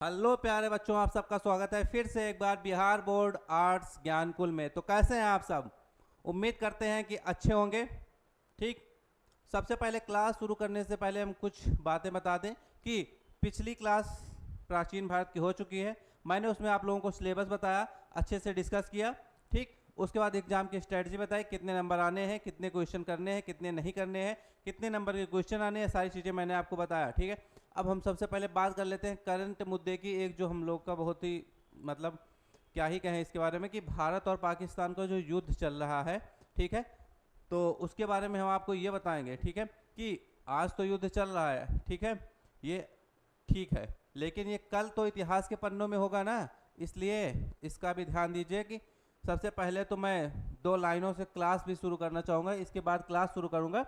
Hello प्यारे बच्चों, आप सबका स्वागत है फिर से एक बार बिहार बोर्ड आर्ट्स ज्ञानकुल में। तो कैसे हैं आप सब? उम्मीद करते हैं कि अच्छे होंगे। ठीक, सबसे पहले क्लास शुरू करने से पहले हम कुछ बातें बता दें कि पिछली क्लास प्राचीन भारत की हो चुकी है। मैंने उसमें आप लोगों को सिलेबस बताया, अच्छे से डिस्कस किया। ठीक, उसके बाद एग्जाम की स्ट्रेटजी बताई, कितने नंबर आने हैं, कितने क्वेश्चन करने हैं, कितने नहीं करने हैं, कितने नंबर के क्वेश्चन आने हैं, सारी चीज़ें मैंने आपको बताया। ठीक है, अब हम सबसे पहले बात कर लेते हैं करंट मुद्दे की, एक जो हम लोग का बहुत ही मतलब क्या ही कहें इसके बारे में, कि भारत और पाकिस्तान का जो युद्ध चल रहा है, ठीक है, तो उसके बारे में हम आपको ये बताएंगे। ठीक है, कि आज तो युद्ध चल रहा है, ठीक है, ये ठीक है, लेकिन ये कल तो इतिहास के पन्नों में होगा ना, इसलिए इसका भी ध्यान दीजिए। कि सबसे पहले तो मैं 2 लाइनों से क्लास भी शुरू करना चाहूँगा, इसके बाद क्लास शुरू करूँगा।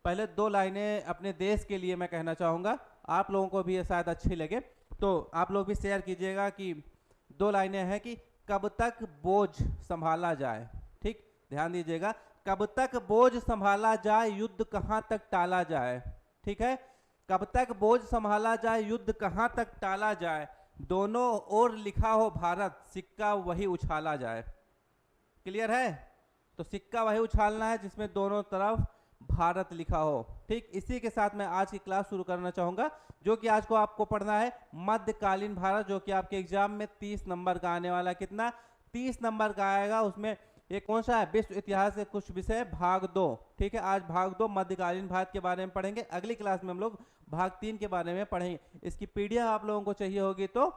पहले 2 लाइनें अपने देश के लिए मैं कहना चाहूँगा, आप लोगों को भी ये शायद अच्छी लगे, तो आप लोग भी शेयर कीजिएगा। कि 2 लाइनें हैं कि कब तक बोझ संभाला जाए। ठीक, ध्यान दीजिएगा, कब तक बोझ संभाला जाए, युद्ध कहाँ तक टाला जाए। ठीक है, कब तक बोझ संभाला जाए, युद्ध कहाँ तक टाला जाए, दोनों ओर लिखा हो भारत, सिक्का वही उछाला जाए। क्लियर है? तो सिक्का वही उछालना है जिसमें दोनों तरफ भारत लिखा हो। ठीक, इसी के साथ मैं आज की क्लास शुरू करना चाहूंगा, जो कि आज को आपको पढ़ना है मध्यकालीन भारत, जो कि आपके एग्जाम में 30 नंबर का आने वाला है। कितना? 30 नंबर का आएगा। उसमें ये कौन सा है? विश्व इतिहास के कुछ विषय, भाग 2। ठीक है, आज भाग 2 मध्यकालीन भारत के बारे में पढ़ेंगे। अगली क्लास में हम लोग भाग 3 के बारे में पढ़ेंगे। इसकी पीडीएफ आप लोगों को चाहिए होगी तो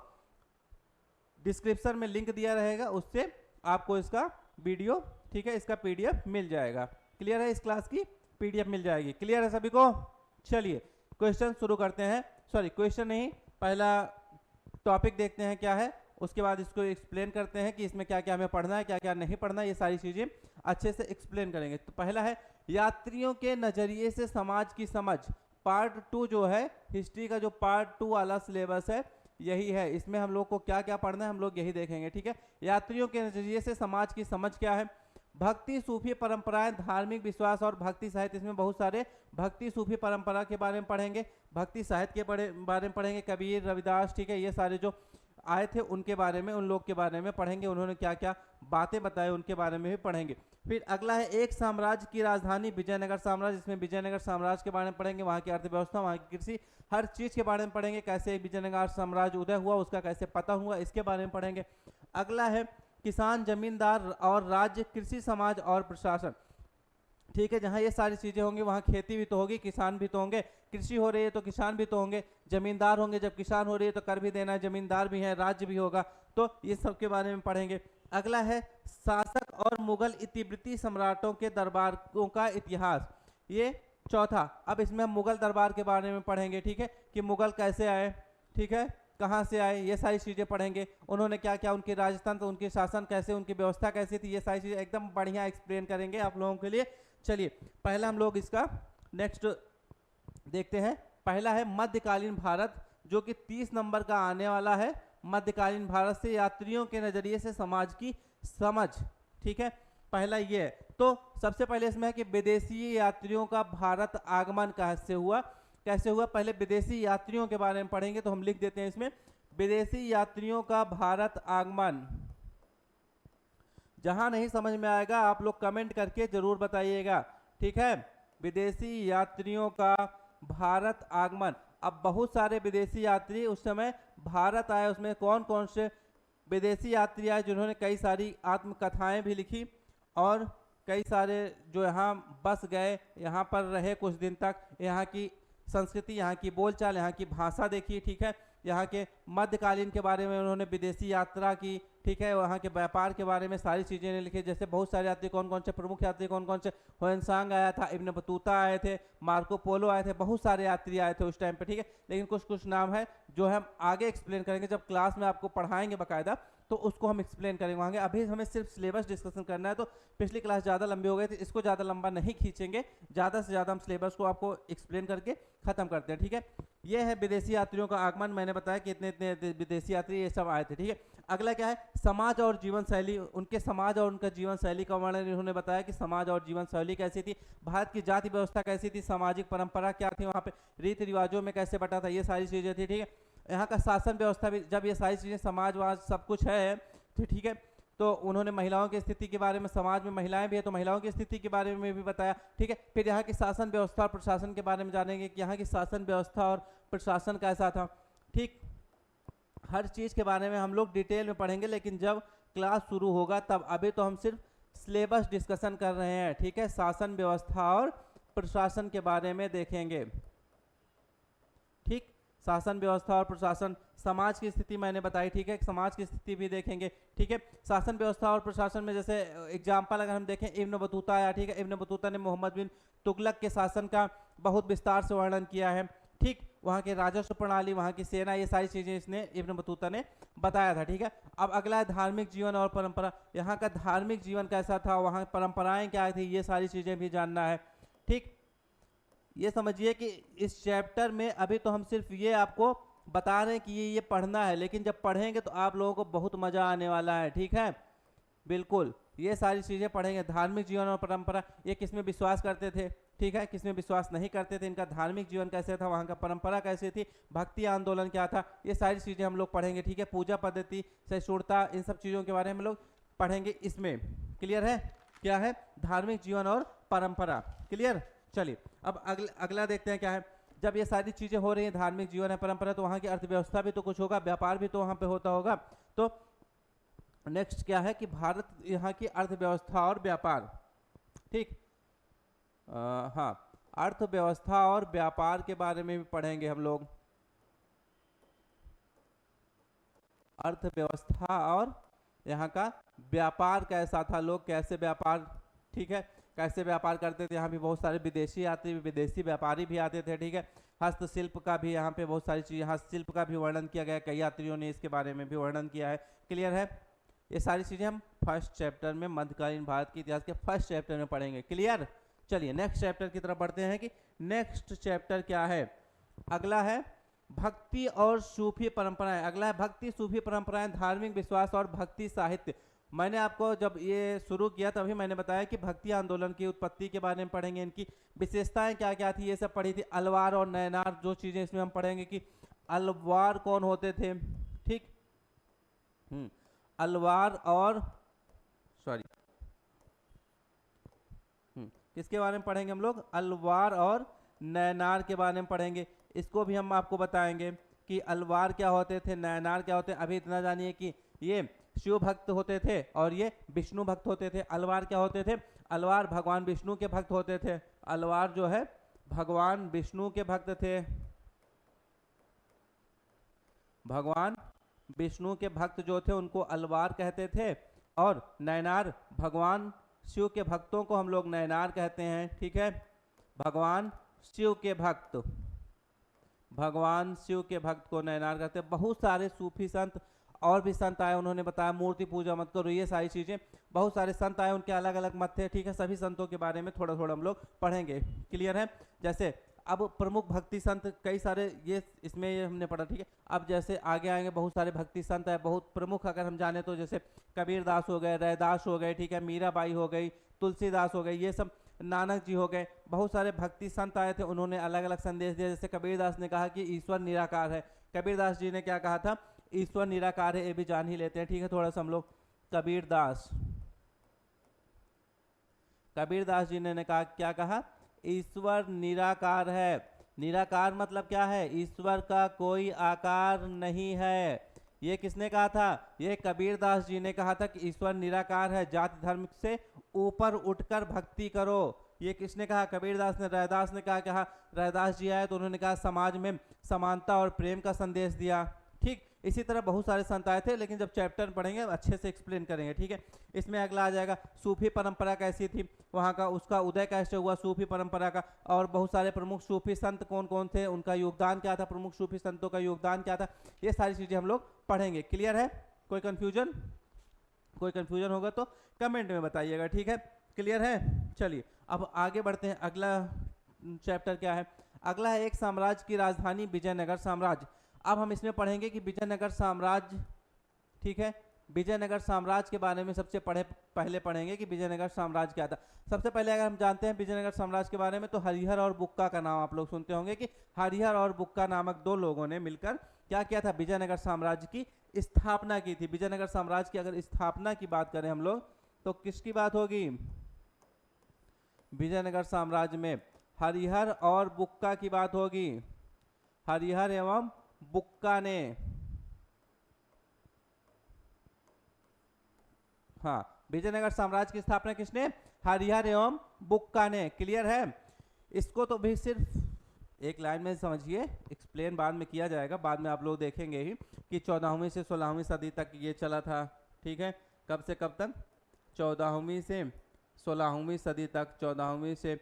डिस्क्रिप्शन में लिंक दिया रहेगा, उससे आपको इसका वीडियो, ठीक है, इसका पीडीएफ मिल जाएगा। क्लियर है? इस क्लास की पीडीएफ मिल जाएगी। क्लियर है सभी को? चलिए क्वेश्चन शुरू करते हैं। सॉरी, क्वेश्चन नहीं, पहला टॉपिक देखते हैं क्या है, उसके बाद इसको एक्सप्लेन करते हैं कि इसमें क्या क्या हमें पढ़ना है, क्या क्या नहीं पढ़ना है, ये सारी चीजें अच्छे से एक्सप्लेन करेंगे। तो पहला है यात्रियों के नजरिए से समाज की समझ, पार्ट 2 जो है हिस्ट्री का, जो पार्ट 2 वाला सिलेबस है यही है। इसमें हम लोग को क्या क्या पढ़ना है हम लोग यही देखेंगे। ठीक है, यात्रियों के नजरिए से समाज की समझ क्या है, भक्ति सूफी परंपराएं, धार्मिक विश्वास और भक्ति साहित्य। इसमें बहुत सारे भक्ति सूफी परंपरा के बारे में पढ़ेंगे, भक्ति साहित्य के बारे में पढ़ेंगे, कबीर, रविदास, ठीक है, ये सारे जो आए थे उनके बारे में, उन लोग के बारे में पढ़ेंगे, उन्होंने क्या क्या बातें बताई उनके बारे में भी पढ़ेंगे। फिर अगला है एक साम्राज्य की राजधानी विजयनगर साम्राज्य। इसमें विजयनगर साम्राज्य के बारे में पढ़ेंगे, वहाँ की अर्थव्यवस्था, वहाँ की कृषि, हर चीज के बारे में पढ़ेंगे। कैसे विजयनगर साम्राज्य उदय हुआ, उसका कैसे पता हुआ, इसके बारे में पढ़ेंगे। अगला है किसान, जमींदार और राज्य, कृषि, समाज और प्रशासन। ठीक है, जहां ये सारी चीजें होंगी वहां खेती भी तो होगी, किसान भी तो होंगे, कृषि हो रही है तो किसान भी तो होंगे, जमींदार होंगे, जब किसान हो रही है तो कर भी देना है, जमींदार भी है, राज्य भी होगा, तो ये सब के बारे में पढ़ेंगे। अगला है शासक और मुगल तिब्बती सम्राटों के दरबारों का इतिहास, ये चौथा। अब इसमें हम मुगल दरबार के बारे में पढ़ेंगे। ठीक है, कि मुगल कैसे आए, ठीक है, कहाँ से आए, ये सारी चीजें पढ़ेंगे, उन्होंने क्या क्या, उनके राजतंत्र, उनके शासन कैसे, उनकी व्यवस्था कैसी थी, ये सारी चीजें एकदम बढ़िया एक्सप्लेन करेंगे आप लोगों के लिए। चलिए पहला हम लोग इसका नेक्स्ट देखते हैं। पहला है मध्यकालीन भारत, जो कि 30 नंबर का आने वाला है। मध्यकालीन भारत से यात्रियों के नजरिए से समाज की समझ। ठीक है, पहला ये है। तो सबसे पहले इसमें है कि विदेशी यात्रियों का भारत आगमन कैसे हुआ, कैसे हुआ, पहले विदेशी यात्रियों के बारे में पढ़ेंगे। तो हम लिख देते हैं इसमें विदेशी यात्रियों का भारत आगमन। जहां नहीं समझ में आएगा आप लोग कमेंट करके जरूर बताइएगा। ठीक है, विदेशी यात्रियों का भारत आगमन। अब बहुत सारे विदेशी यात्री उस समय भारत आए, उसमें कौन कौन से विदेशी यात्री आए जिन्होंने कई सारी आत्मकथाएं भी लिखी, और कई सारे जो यहाँ बस गए, यहाँ पर रहे कुछ दिन तक, यहाँ की संस्कृति, यहाँ की बोलचाल, यहाँ की भाषा देखी। ठीक है, यहाँ के मध्यकालीन के बारे में उन्होंने विदेशी यात्रा की। ठीक है, वहाँ के व्यापार के बारे में सारी चीजें लिखी। जैसे बहुत सारे यात्री, कौन कौन से प्रमुख यात्री, कौन कौन से, हुएनसांग आया था, इब्न बतूता आए थे, मार्को पोलो आए थे, बहुत सारे यात्री आए थे उस टाइम पे। ठीक है, लेकिन कुछ कुछ नाम है जो हम आगे एक्सप्लेन करेंगे, जब क्लास में आपको पढ़ाएंगे बाकायदा तो उसको हम एक्सप्लेन करेंगे वहाँ। अभी हमें सिर्फ सिलेबस डिस्कशन करना है, तो पिछली क्लास ज़्यादा लंबी हो गई थी, इसको ज़्यादा लंबा नहीं खींचेंगे, ज़्यादा से ज़्यादा हम सिलेबस को आपको एक्सप्लेन करके खत्म करते हैं। ठीक है, ये है विदेशी यात्रियों का आगमन। मैंने बताया कि इतने इतने विदेशी यात्री ये सब आए थे। ठीक है, अगला क्या है, समाज और जीवन शैली। उनके समाज और उनका जीवन शैली का वर्णन इन्होंने बताया कि समाज और जीवन शैली कैसी थी, भारत की जाति व्यवस्था कैसी थी, सामाजिक परंपरा क्या थी, वहाँ पे रीति रिवाजों में कैसे बटा था, ये सारी चीजें थी। ठीक है, यहाँ का शासन व्यवस्था भी, जब ये सारी चीज़ें समाजवाद सब कुछ है तो ठीक है, तो उन्होंने महिलाओं की स्थिति के बारे में, समाज में महिलाएं भी है तो महिलाओं की स्थिति के बारे में भी बताया, ठीक है। फिर यहाँ की शासन व्यवस्था और प्रशासन के बारे में जानेंगे कि यहाँ की शासन व्यवस्था और प्रशासन कैसा था, ठीक। हर चीज़ के बारे में हम लोग डिटेल में पढ़ेंगे, लेकिन जब क्लास शुरू होगा तब, अभी तो हम सिर्फ सिलेबस डिस्कशन कर रहे हैं, ठीक है। शासन व्यवस्था और प्रशासन के बारे में देखेंगे, ठीक। शासन व्यवस्था और प्रशासन, समाज की स्थिति मैंने बताई, ठीक है, समाज की स्थिति भी देखेंगे, ठीक है। शासन व्यवस्था और प्रशासन में जैसे एग्जाम्पल अगर हम देखें, इब्न बतूता आया, ठीक है। इब्न बतूता ने मोहम्मद बिन तुगलक के शासन का बहुत विस्तार से वर्णन किया है, ठीक। वहाँ के राजस्व प्रणाली, वहाँ की सेना, ये सारी चीज़ें इसने इब्न बतूता ने बताया था, ठीक है। अब अगला है धार्मिक जीवन और परंपरा। यहाँ का धार्मिक जीवन कैसा था, वहाँ परंपराएं क्या थी, ये सारी चीज़ें भी जानना है, ठीक। ये समझिए कि इस चैप्टर में अभी तो हम सिर्फ ये आपको बता रहे हैं कि ये पढ़ना है, लेकिन जब पढ़ेंगे तो आप लोगों को बहुत मज़ा आने वाला है, ठीक है। बिल्कुल ये सारी चीज़ें पढ़ेंगे। धार्मिक जीवन और परंपरा, ये किस में विश्वास करते थे, ठीक है, किस में विश्वास नहीं करते थे, इनका धार्मिक जीवन कैसे था, वहाँ का परंपरा कैसे थी, भक्ति आंदोलन क्या था, ये सारी चीज़ें हम लोग पढ़ेंगे, ठीक है। पूजा पद्धति, सहिष्णुता, इन सब चीज़ों के बारे में हम लोग पढ़ेंगे इसमें। क्लियर है, क्या है, धार्मिक जीवन और परंपरा। क्लियर, चलिए अब अगला देखते हैं क्या है। जब ये सारी चीज़ें हो रही हैं, धार्मिक जीवन है, परंपरा, तो वहाँ की अर्थव्यवस्था भी तो कुछ होगा, व्यापार भी तो वहाँ पे होता होगा। तो नेक्स्ट क्या है कि भारत, यहाँ की अर्थव्यवस्था और व्यापार, ठीक। हाँ, अर्थव्यवस्था और व्यापार के बारे में भी पढ़ेंगे हम लोग। अर्थव्यवस्था और यहाँ का व्यापार कैसा था, लोग कैसे व्यापार, ठीक है, कैसे व्यापार करते थे। यहाँ भी बहुत सारे विदेशी यात्री, विदेशी व्यापारी भी आते थे, ठीक है। हस्तशिल्प का भी यहाँ पे बहुत सारी चीज़, हस्तशिल्प का भी वर्णन किया गया, कई यात्रियों ने इसके बारे में भी वर्णन किया है। क्लियर है, ये सारी चीज़ें हम फर्स्ट चैप्टर में, मध्यकालीन भारत के इतिहास के फर्स्ट चैप्टर में पढ़ेंगे। क्लियर, चलिए नेक्स्ट चैप्टर की तरफ बढ़ते हैं कि नेक्स्ट चैप्टर क्या है। अगला है भक्ति और सूफी परंपराएं। अगला है भक्ति, सूफी परंपराएं, धार्मिक विश्वास और भक्ति साहित्य। मैंने आपको जब ये शुरू किया तभी मैंने बताया कि भक्ति आंदोलन की उत्पत्ति के बारे में पढ़ेंगे, इनकी विशेषताएं क्या क्या थी, ये सब पढ़ी थी। अलवार और नैनार, जो चीज़ें इसमें हम पढ़ेंगे कि अलवार कौन होते थे, ठीक। अलवार और सॉरी किसके बारे में पढ़ेंगे हम लोग, अलवार और नैनार के बारे में पढ़ेंगे। इसको भी हम आपको बताएंगे कि अलवार क्या होते थे, नैनार क्या होते हैं। अभी इतना जानिए कि ये शिव भक्त होते थे और ये विष्णु भक्त होते थे। अलवार क्या होते थे, अलवार भगवान विष्णु के भक्त होते थे। अलवार जो है भगवान विष्णु के भक्त थे, भगवान विष्णु के भक्त जो थे उनको अलवार कहते थे। और नैनार, भगवान शिव के भक्तों को हम लोग नैनार कहते हैं, ठीक है। भगवान शिव के भक्त, भगवान शिव के भक्त को नैनार कहते हैं। बहुत सारे सूफी संत और भी संत आए, उन्होंने बताया मूर्ति पूजा मत करो, ये सारी चीज़ें। बहुत सारे संत आए, उनके अलग अलग मत थे, ठीक है। सभी संतों के बारे में थोड़ा थोड़ा हम लोग पढ़ेंगे। क्लियर है, जैसे अब प्रमुख भक्ति संत कई सारे, ये इसमें ये हमने पढ़ा, ठीक है। अब जैसे आगे आएंगे बहुत सारे भक्ति संत है, बहुत प्रमुख अगर हम जाने तो जैसे कबीर दास हो गए, रैदास हो गए, ठीक है, मीराबाई हो गई, तुलसीदास हो गई, ये सब, नानक जी हो गए। बहुत सारे भक्ति संत आए थे, उन्होंने अलग अलग संदेश दिया। जैसे कबीरदास ने कहा कि ईश्वर निराकार है। कबीरदास जी ने क्या कहा था, ईश्वर निराकार है, ये भी जान ही लेते हैं, ठीक है। थोड़ा सा हम लोग कबीरदास जी ने कहा, क्या कहा, ईश्वर निराकार है। निराकार मतलब क्या है, ईश्वर का कोई आकार नहीं है। ये किसने कहा था, ये कबीरदास जी ने कहा था कि ईश्वर निराकार है, जाति धर्म से ऊपर उठकर भक्ति करो। ये किसने कहा, कबीरदास ने। रैदास ने कहा, रैदास जी आए तो उन्होंने कहा समाज में समानता और प्रेम का संदेश दिया, ठीक। इसी तरह बहुत सारे संत आए थे, लेकिन जब चैप्टर पढ़ेंगे अच्छे से एक्सप्लेन करेंगे, ठीक है। इसमें अगला आ जाएगा सूफी परंपरा कैसी थी, वहाँ का उसका उदय कैसे हुआ सूफी परंपरा का, और बहुत सारे प्रमुख सूफी संत कौन कौन थे, उनका योगदान क्या था, प्रमुख सूफी संतों का योगदान क्या था, ये सारी चीज़ें हम लोग पढ़ेंगे। क्लियर है, कोई कन्फ्यूजन होगा तो कमेंट में बताइएगा, ठीक है। क्लियर है, चलिए अब आगे बढ़ते हैं। अगला चैप्टर क्या है, अगला है एक साम्राज्य की राजधानी विजयनगर साम्राज्य। अब हम इसमें पढ़ेंगे कि विजयनगर साम्राज्य, ठीक है, विजयनगर साम्राज्य के बारे में सबसे पहले पढ़ेंगे कि विजयनगर साम्राज्य क्या था। सबसे पहले अगर हम जानते हैं विजयनगर साम्राज्य के बारे में तो हरिहर और बुक्का का नाम आप लोग सुनते होंगे कि हरिहर और बुक्का नामक दो लोगों ने मिलकर क्या किया था, विजयनगर साम्राज्य की स्थापना की थी। विजयनगर साम्राज्य की अगर स्थापना की बात करें हम लोग तो किसकी बात होगी, विजयनगर साम्राज्य में हरिहर और बुक्का की बात होगी। हरिहर एवं बुक्का ने, हाँ, विजयनगर साम्राज्य की स्थापना किसने, हरिहर एवं बुक्का ने। क्लियर है। इसको तो भी सिर्फ एक लाइन में समझिए, एक्सप्लेन बाद में किया जाएगा, बाद में आप लोग देखेंगे ही कि 14वीं से 16वीं सदी तक ये चला था। ठीक है, कब से कब तक, 14वीं से 16वीं सदी तक, 14वीं से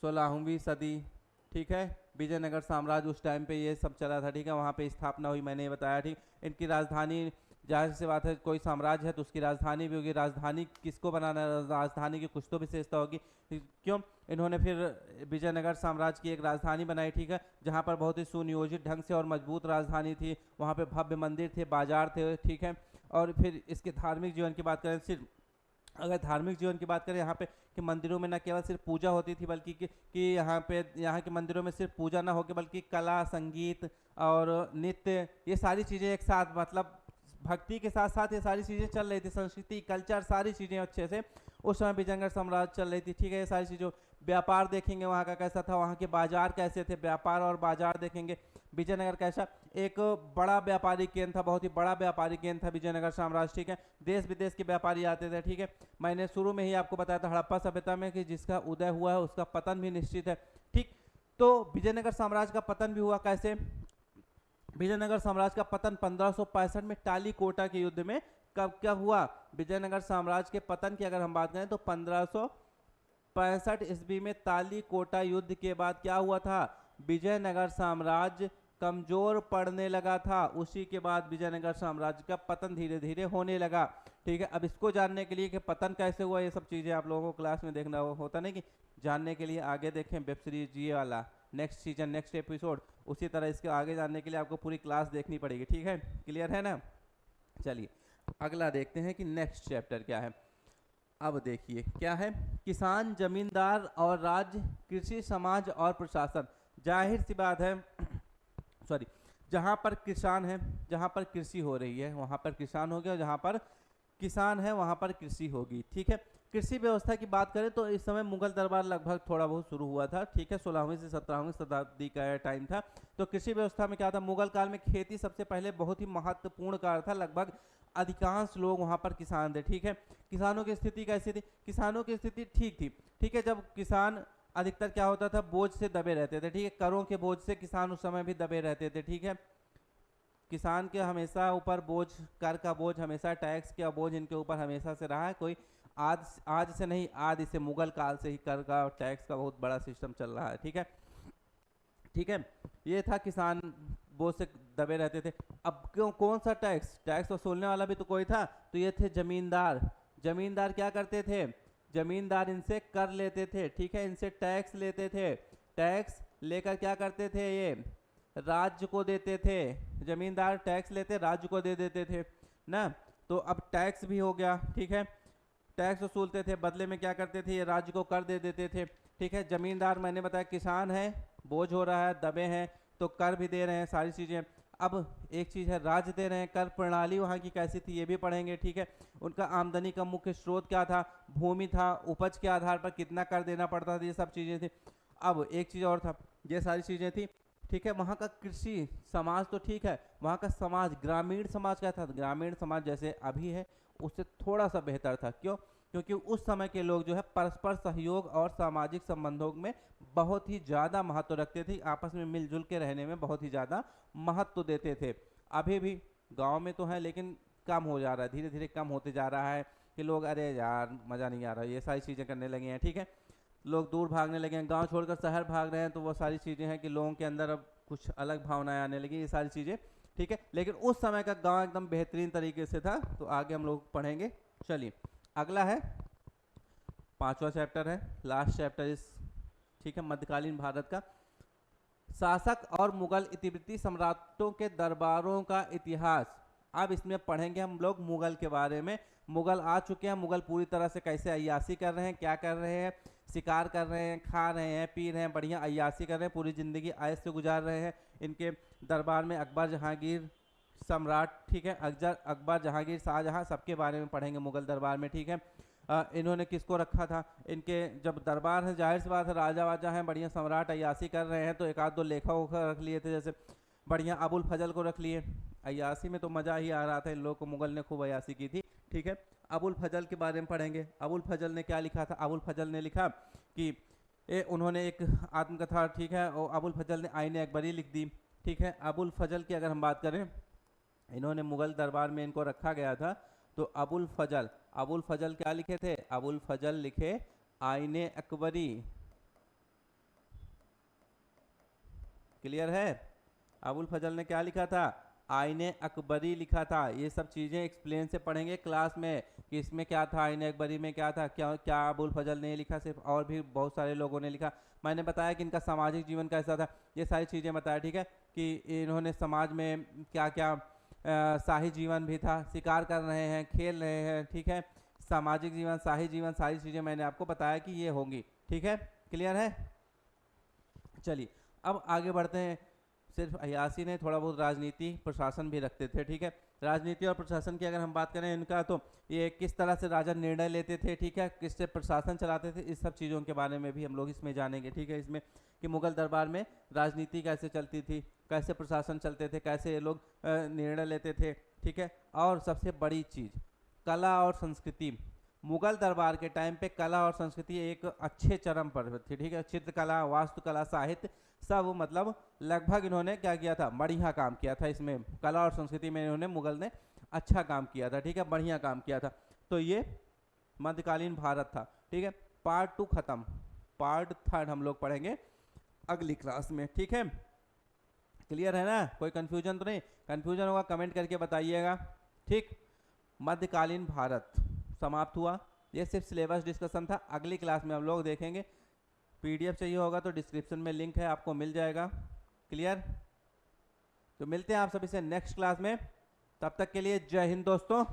16वीं सदी। ठीक है, विजयनगर साम्राज्य उस टाइम पे ये सब चला था। ठीक है, वहाँ पे स्थापना हुई, मैंने बताया। ठीक, इनकी राजधानी, जाहिर सी बात है कोई साम्राज्य है तो उसकी राजधानी भी होगी। राजधानी किसको बनाना है, राजधानी की कुछ तो विशेषता होगी। क्यों, इन्होंने फिर विजयनगर साम्राज्य की एक राजधानी बनाई। ठीक है, जहाँ पर बहुत ही सुनियोजित ढंग से और मजबूत राजधानी थी, वहाँ पे भव्य मंदिर थे, बाजार थे। ठीक है, और फिर इसके धार्मिक जीवन की बात करें, सिर्फ अगर धार्मिक जीवन की बात करें यहाँ पे कि मंदिरों में न केवल सिर्फ पूजा होती थी, बल्कि कि यहाँ के मंदिरों में सिर्फ पूजा ना होकर बल्कि कला, संगीत और नृत्य, ये सारी चीज़ें एक साथ, मतलब भक्ति के साथ साथ ये सारी चीज़ें चल रही थी। संस्कृति, कल्चर, सारी चीज़ें अच्छे से उस समय विजयनगर साम्राज्य चल रही थी। ठीक है, ये सारी चीज़ों, व्यापार देखेंगे वहाँ का कैसा था, वहाँ के बाजार कैसे थे, व्यापार और बाजार देखेंगे। विजयनगर कैसा एक बड़ा व्यापारिक केंद्र था, बहुत ही बड़ा व्यापारिक केंद्र था विजयनगर साम्राज्य। ठीक है, देश विदेश के व्यापारी आते थे। ठीक है, मैंने शुरू में ही आपको बताया था हड़प्पा सभ्यता में कि जिसका उदय हुआ है उसका पतन भी निश्चित है। ठीक, तो विजयनगर साम्राज्य का पतन भी हुआ कैसे, विजयनगर साम्राज्य का पतन 1565 में टालीकोटा के युद्ध में कब हुआ। विजयनगर साम्राज्य के पतन की अगर हम बात करें तो 1565 ईस्वी में तालीकोटा युद्ध के बाद क्या हुआ था, विजयनगर साम्राज्य कमजोर पड़ने लगा था। उसी के बाद विजयनगर साम्राज्य का पतन धीरे धीरे होने लगा। ठीक है, अब इसको जानने के लिए कि पतन कैसे हुआ, ये सब चीजें आप लोगों को क्लास में देखना होता नहीं कि जानने के लिए आगे देखें वेब सीरीज ये वाला नेक्स्ट सीजन नेक्स्ट एपिसोड, उसी तरह इसके आगे जानने के लिए आपको पूरी क्लास देखनी पड़ेगी। ठीक है, क्लियर है ना। चलिए अगला देखते हैं कि नेक्स्ट चैप्टर क्या है। अब देखिए क्या है, किसान, जमींदार और राज्य, कृषि, समाज और प्रशासन। जाहिर सी बात है सॉरी, जहाँ पर किसान है, जहाँ पर कृषि हो रही है वहाँ पर किसान हो गया, जहाँ पर किसान है वहाँ पर कृषि होगी। ठीक है, कृषि व्यवस्था की बात करें तो इस समय मुगल दरबार लगभग थोड़ा बहुत शुरू हुआ था। ठीक है, 16वीं से 17वीं शताब्दी का टाइम था। तो कृषि व्यवस्था में क्या था, मुगल काल में खेती सबसे पहले बहुत ही महत्वपूर्ण कार्य था। लगभग अधिकांश लोग वहाँ पर किसान थे। ठीक है, किसानों की स्थिति कैसी थी, किसानों की स्थिति ठीक थी। ठीक है, जब किसान अधिकतर क्या होता था, बोझ से दबे रहते थे। ठीक है, करों के बोझ से किसान उस समय भी दबे रहते थे। ठीक है, किसान के हमेशा ऊपर बोझ, कर का बोझ, हमेशा टैक्स का बोझ इनके ऊपर हमेशा से रहा है। कोई आज से नहीं, आदि से, मुगल काल से ही कर का और टैक्स का बहुत बड़ा सिस्टम चल रहा है। ठीक है, ठीक है, ये था किसान बोझ से दबे रहते थे। अब क्यों, कौन सा टैक्स, टैक्स वसूलने वाला भी तो कोई था, तो ये थे जमींदार। जमींदार क्या करते थे, जमींदार इनसे कर लेते थे। ठीक है, इनसे टैक्स लेते थे। टैक्स लेकर क्या करते थे, ये राज्य को देते थे। जमींदार टैक्स लेते, राज्य को दे देते थे ना। तो अब टैक्स भी हो गया। ठीक है, टैक्स वसूलते थे, बदले में क्या करते थे, ये राज्य को कर दे देते थे। ठीक है, जमींदार मैंने बताया किसान है, बोझ हो रहा है, दबे हैं, तो कर भी दे रहे हैं, सारी चीजें। अब एक चीज है, राज्य दे रहे हैं, कर प्रणाली वहाँ की कैसी थी ये भी पढ़ेंगे। ठीक है, उनका आमदनी का मुख्य स्रोत क्या था, भूमि था, उपज के आधार पर कितना कर देना पड़ता था, ये सब चीजें थी। अब एक चीज और था, ये सारी चीजें थी। ठीक है, वहाँ का कृषि समाज तो ठीक है, वहाँ का समाज, ग्रामीण समाज क्या था, ग्रामीण समाज जैसे अभी है उससे थोड़ा सा बेहतर था। क्यों, क्योंकि उस समय के लोग जो है परस्पर सहयोग और सामाजिक संबंधों में बहुत ही ज़्यादा महत्व रखते थे, आपस में मिलजुल के रहने में बहुत ही ज़्यादा महत्व देते थे। अभी भी गांव में तो है लेकिन कम हो जा रहा है, धीरे धीरे कम होते जा रहा है कि लोग अरे यार मज़ा नहीं आ रहा, ये सारी चीज़ें करने लगे हैं। ठीक है, लोग दूर भागने लगे हैं, गांव छोड़कर शहर भाग रहे हैं, तो वो सारी चीज़ें हैं कि लोगों के अंदर अब कुछ अलग भावनाएं आने लगी, ये सारी चीज़ें। ठीक है, लेकिन उस समय का गांव एकदम बेहतरीन तरीके से था। तो आगे हम लोग पढ़ेंगे। चलिए अगला है, 5वां चैप्टर है, लास्ट चैप्टर इस, ठीक है, मध्यकालीन भारत का शासक और मुगल इतिवृत्ति सम्राटों के दरबारों का इतिहास। अब इसमें पढ़ेंगे हम लोग मुगल के बारे में। मुगल आ चुके हैं, मुगल पूरी तरह से कैसे अय्याशी कर रहे हैं, क्या कर रहे हैं, शिकार कर रहे हैं, खा रहे हैं, पी रहे हैं, बढ़िया अय्याशी कर रहे हैं, पूरी ज़िंदगी ऐश से गुजार रहे हैं। इनके दरबार में अकबर, जहांगीर, सम्राट, ठीक है, अकबर, जहांगीर, शाहजहां, सबके बारे में पढ़ेंगे मुगल दरबार में, ठीक है। इन्होंने किसको रखा था, इनके जब दरबार है, जाहिर सी बात है राजा वाजा हैं, बढ़िया सम्राट अय्याशी कर रहे हैं, तो एक आध दो लेखा उखा रख लिए थे, जैसे बढ़िया अबुल फजल को रख लिए। अय्याशी में तो मज़ा ही आ रहा था इन लोगों को, मुगल ने खूब अय्याशी की थी, ठीक है। अबुल फजल के बारे में पढ़ेंगे। अबुल फजल ने क्या लिखा था, अबुल फजल ने लिखा कि उन्होंने एक आत्मकथा, ठीक है, और अबुल फजल ने आईने अकबरी लिख दी, ठीक है। अबुल फजल की अगर हम बात करें, इन्होंने मुगल दरबार में इनको रखा गया था, तो अबुल फजल क्या लिखे थे, अबुल फजल लिखे आईने अकबरी। क्लियर है, अबुल फजल ने क्या लिखा था, आईने अकबरी लिखा था। ये सब चीज़ें एक्सप्लेन से पढ़ेंगे क्लास में कि इसमें क्या था, आईने अकबरी में क्या था, क्या क्या अबुल फजल ने लिखा सिर्फ, और भी बहुत सारे लोगों ने लिखा। मैंने बताया कि इनका सामाजिक जीवन कैसा था, ये सारी चीज़ें बताया, ठीक है, कि इन्होंने समाज में क्या क्या शाही जीवन भी था, शिकार कर रहे हैं, खेल रहे हैं, ठीक है, सामाजिक जीवन, शाही जीवन, सारी चीज़ें मैंने आपको बताया कि ये होंगी, ठीक है। क्लियर है, चलिए अब आगे बढ़ते हैं। सिर्फ अय्याशी ने थोड़ा बहुत राजनीति प्रशासन भी रखते थे, ठीक है। राजनीति और प्रशासन की अगर हम बात करें इनका, तो ये किस तरह से राजा निर्णय लेते थे, ठीक है, किससे प्रशासन चलाते थे, इस सब चीज़ों के बारे में भी हम लोग इसमें जानेंगे, ठीक है। इसमें कि मुगल दरबार में राजनीति कैसे चलती थी, कैसे प्रशासन चलते थे, कैसे ये लोग निर्णय लेते थे, ठीक है। और सबसे बड़ी चीज़ कला और संस्कृति। मुगल दरबार के टाइम पे कला और संस्कृति एक अच्छे चरम पर थी, ठीक है। चित्रकला, वास्तुकला, साहित्य, सब मतलब लगभग इन्होंने क्या किया था, बढ़िया काम किया था। इसमें कला और संस्कृति में इन्होंने, मुगल ने अच्छा काम किया था, ठीक है, बढ़िया काम किया था। तो ये मध्यकालीन भारत था, ठीक है। पार्ट 2 खत्म, पार्ट 3 हम लोग पढ़ेंगे अगली क्लास में, ठीक है। क्लियर है ना, कोई कंफ्यूजन तो नहीं, कंफ्यूजन होगा कमेंट करके बताइएगा, ठीक। मध्यकालीन भारत समाप्त हुआ, ये सिर्फ सिलेबस डिस्कशन था। अगली क्लास में हम लोग देखेंगे, पीडीएफ चाहिए होगा तो डिस्क्रिप्शन में लिंक है, आपको मिल जाएगा। क्लियर, तो मिलते हैं आप सभी से नेक्स्ट क्लास में, तब तक के लिए जय हिंद दोस्तों।